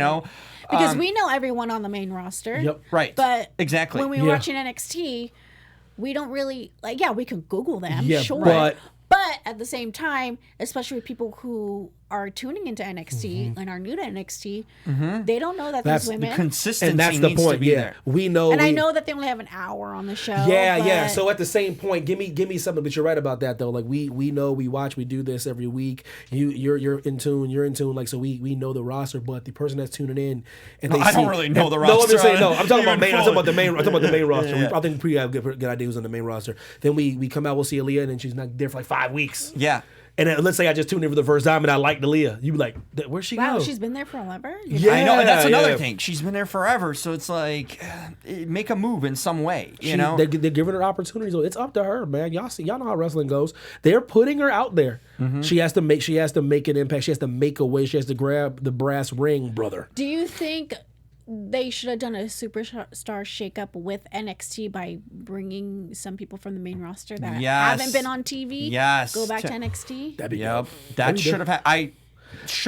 Because we know everyone on the main roster. Yep. Right. But exactly when we're watching NXT, we don't really we can Google them, sure. But at the same time, especially with people who are tuning into NXT and are new to NXT, they don't know that these women. The consistency and that's the needs point. To be there. We know. And I know that they only have an hour on the show. Yeah. So at the same point, give me something. But you're right about that though. Like we know, we watch, we do this every week. You're in tune. You're in tune. Like so, we know the roster. But the person that's tuning in, and I don't really know the roster. No, I'm just saying. No, I'm talking about main. I'm talking about the main. I'm talking about the main roster. Yeah. I think we have good ideas on the main roster. Then we come out. We'll see Aaliyah, and then she's not there for like 5 weeks. Yeah. And then, let's say I just tuned in for the first time and I liked Aaliyah. You be like, where'd she go? Wow, she's been there forever? Yeah, I know, and that's another thing. She's been there forever, so it's like, make a move in some way, They're giving her opportunities. It's up to her, man. Y'all know how wrestling goes. They're putting her out there. She has to make an impact. She has to make a way. She has to grab the brass ring, brother. Do you think they should have done a superstar shakeup with NXT by bringing some people from the main roster that haven't been on TV? Yes. Go back to NXT? That'd be dope. That should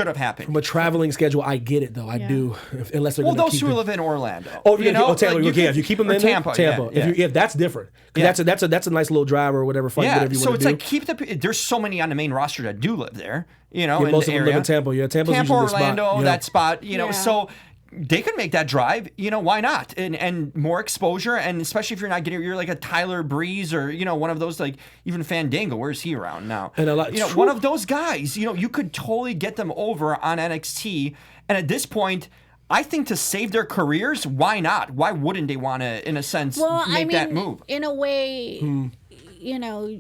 have happened. From a traveling schedule, I get it though. I do. Unless they're those who live in Orlando. Oh, Taylor, if you keep them in Tampa. If that's different. That's a nice little drive or whatever. Fun, whatever you so want it's to like keep there's so many on the main roster that do live there. Most of them live in Tampa. Yeah, Tampa's Orlando, that spot. that spot. So they could make that drive, why not? And more exposure, and especially if you're not you're like a Tyler Breeze or, one of those, like even Fandango, where's he around now? And a lot, one of those guys, you could totally get them over on NXT. And at this point, I think to save their careers, why not? Why wouldn't they want to, in a sense, make that move? In a way,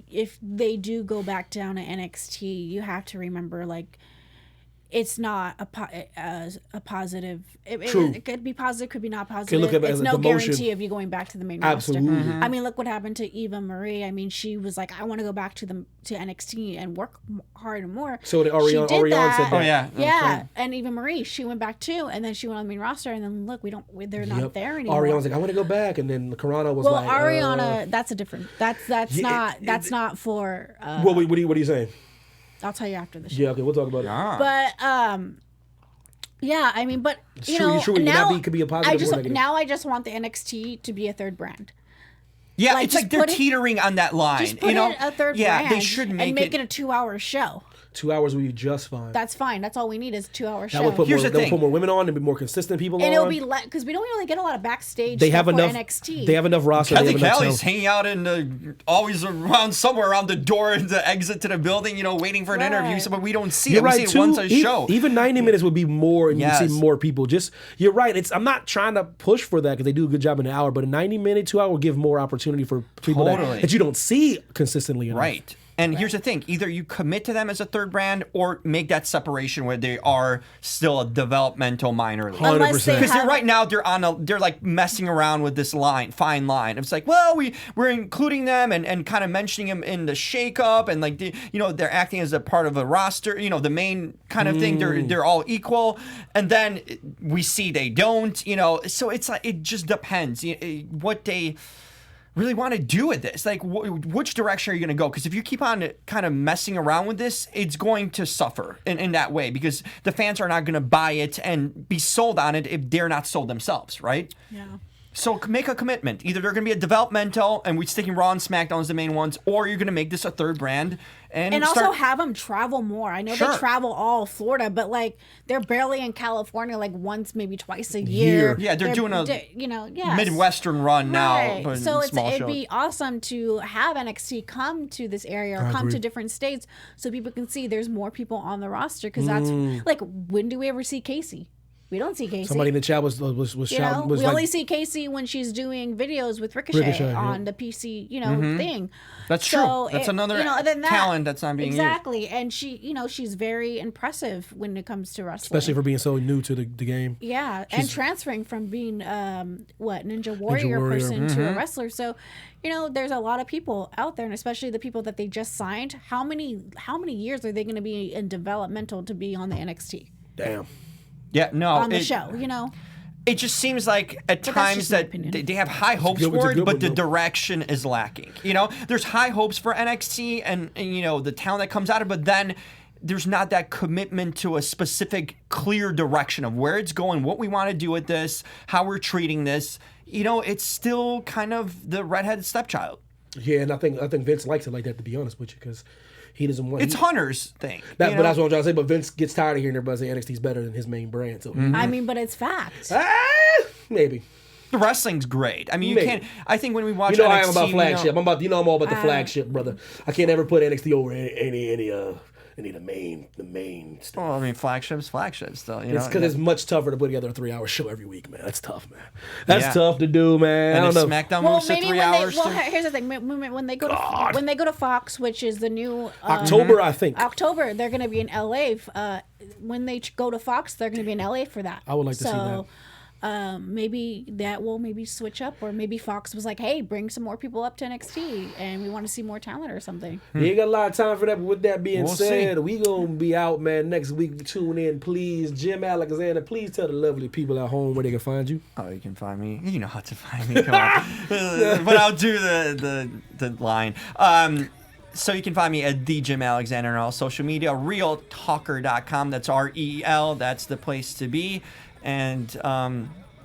if they do go back down to NXT, you have to remember, like, it's not a positive. It could be positive, could be not positive. Look at it it's as a no demotion. guarantee of you going back to the main roster. Look what happened to Eva Marie. She was like, I want to go back to NXT and work hard and more. So Orion said that. Oh yeah, yeah. And Eva Marie, she went back too, and then she went on the main roster, and then look, they're not there anymore. Ariana's like, I want to go back, and then Karana was like, Ariana, that's a different. That's not for. What are you saying? I'll tell you after the show. Yeah, okay, we'll talk about it. But but now it could be a positive. Now I just want the NXT to be a third brand. Yeah, it's like they're tetetering on that line. Just put it a third brand. They should make it a 2-hour show. 2 hours will be just fine. That's fine. That's all we need is a 2-hour show. That would put more women on and be more consistent people on. And it'll be because we don't really get a lot of backstage. They have enough NXT. They have enough roster. Kelly Kelly's hanging out always around somewhere around the door, the exit to the building, waiting for an interview. So, but we don't see it. We see it once a show. Even 90 minutes would be more, and you see more people. You're right. I'm not trying to push for that because they do a good job in an hour, but a 90-minute, 2 hour will give more opportunity for people that you don't see consistently enough. Right. And here's the thing, either you commit to them as a third brand or make that separation where they are still a developmental minor league. 100%. Because right now they're like messing around with this fine line. It's like, well, we're including them and kind of mentioning them in the shakeup and like they're acting as a part of a roster, the main kind of thing. They're all equal. And then we see they don't, so it's like it just depends what they really want to do with this. Like, which direction are you going to go? Because if you keep on kind of messing around with this, it's going to suffer in that way because the fans are not going to buy it and be sold on it if they're not sold themselves, right? Yeah. So make a commitment. Either they're going to be a developmental, and we're sticking Raw and SmackDown as the main ones, or you're going to make this a third brand and also have them travel more. I know Sure. they travel all of Florida, but like they're barely in California, like once, maybe twice a year. Yeah, they're doing a Midwestern run now. Right. But So small it'd shows. be awesome to have NXT come to this area or come to different states so people can see there's more people on the roster. Because that's like, when do we ever see Casey? We don't see Casey. Somebody in the chat was shouting. We only see Casey when she's doing videos with Ricochet on the PC, thing. That's true. That's another talent that's not being used. Exactly. And she, she's very impressive when it comes to wrestling. Especially for being so new to the game. Yeah, and transferring from being Ninja Warrior person to a wrestler. So, there's a lot of people out there, and especially the people that they just signed. How many years are they going to be in developmental to be on the NXT? Damn. Yeah, no. On the show, It just seems like at times that they have high hopes for it, but the direction is lacking. There's high hopes for NXT and the talent that comes out of it, but then there's not that commitment to a specific, clear direction of where it's going, what we want to do with this, how we're treating this. It's still kind of the redheaded stepchild. Yeah, and I think Vince likes it like that, to be honest with you, because he doesn't want. It's Hunter's thing. But that's what I'm trying to say. But Vince gets tired of hearing everybody say NXT's better than his main brand. So I mean, but it's fact. Maybe. The wrestling's great. I mean, you can't. I think when we watch, I NXT, am about flagship. I'm all about the flagship, brother. I can't ever put NXT over any of the main stuff. Well, I mean, flagship's still. It's because it's much tougher to put together a 3-hour show every week, man. That's tough, man. That's tough to do, man. And I don't know. SmackDown moves to 3 hours. Here's the thing: when they go to Fox, which is the new October, I think. October, they're going to be in LA. When they go to Fox, they're going to be in LA for that. I would like to see that. Maybe that will switch up, or maybe Fox was like, "Hey, bring some more people up to NXT, and we want to see more talent or something." You ain't got a lot of time for that, but with that being said, we gonna be out, man. Next week, tune in, please. Jim Alexander, please tell the lovely people at home where they can find you. Oh, you can find me. You know how to find me. Come on. But I'll do the line. So you can find me at the Jim Alexander on all social media. RealTalker.com. That's REL. That's the place to be. And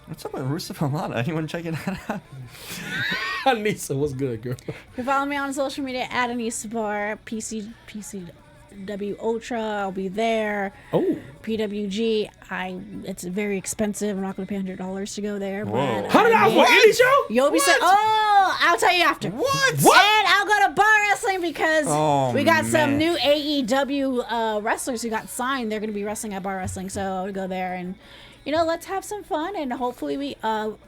what's up with Rusev Alana? Anyone checking that out? Anissa, what's good, girl? You can follow me on social media at Anissa Bar, PCW Ultra. I'll be there. Oh. PWG. It's very expensive. I'm not going to pay $100 to go there. But $100 for any show? You'll be saying, I'll tell you after. What? And I'll go to bar wrestling because we got some new AEW wrestlers who got signed. They're going to be wrestling at bar wrestling. So I'll go there and let's have some fun, and hopefully we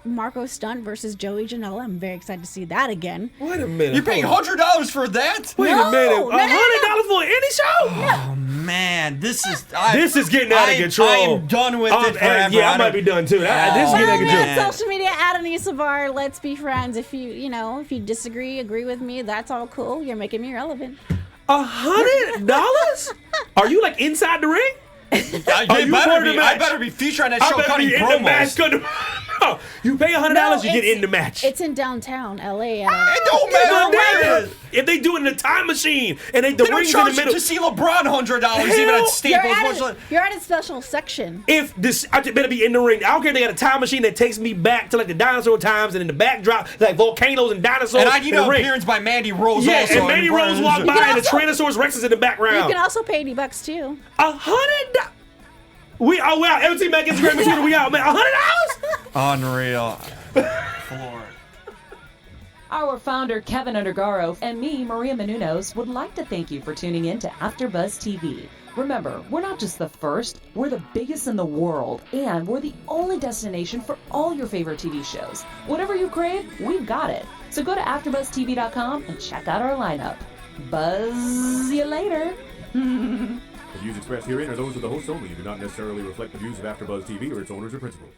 Marco Stunt versus Joey Janela. I'm very excited to see that again. Wait a minute. You're paying $100 for that? Wait a minute. $100 for any show? Oh man, this is getting out of control. I'm done with it forever. Yeah, I might be done too. This is getting out of control. On social media at Anissa Bar. Let's be friends. If you disagree, agree with me, that's all cool. You're making me relevant. $100? Are you like inside the ring? I better be featured on that show cutting promos. You pay $100, you get in the match. It's in downtown LA. It don't matter where. If they do it in a time machine and the don't ring's in the middle. To see LeBron $100 even at Staples. You're at a special section. If this, I better be in the ring. I don't care if they got a time machine that takes me back to like the dinosaur times, and in the backdrop like volcanoes and dinosaurs. And I need an appearance by Mandy Rose. Yeah, also, and Mandy Rose walked by, and the Tyrannosaurus Rex is in the background. You can also pay $80 too. $100. We out. Everything back Instagram and Twitter. We out, man. $100. Unreal. Floored. Our founder, Keven Undergaro, and me, Maria Menounos, would like to thank you for tuning in to AfterBuzz TV. Remember, we're not just the first, we're the biggest in the world, and we're the only destination for all your favorite TV shows. Whatever you crave, we've got it. So go to AfterBuzzTV.com and check out our lineup. Buzz you later. The views expressed herein are those of the hosts only and do not necessarily reflect the views of AfterBuzz TV or its owners or principals.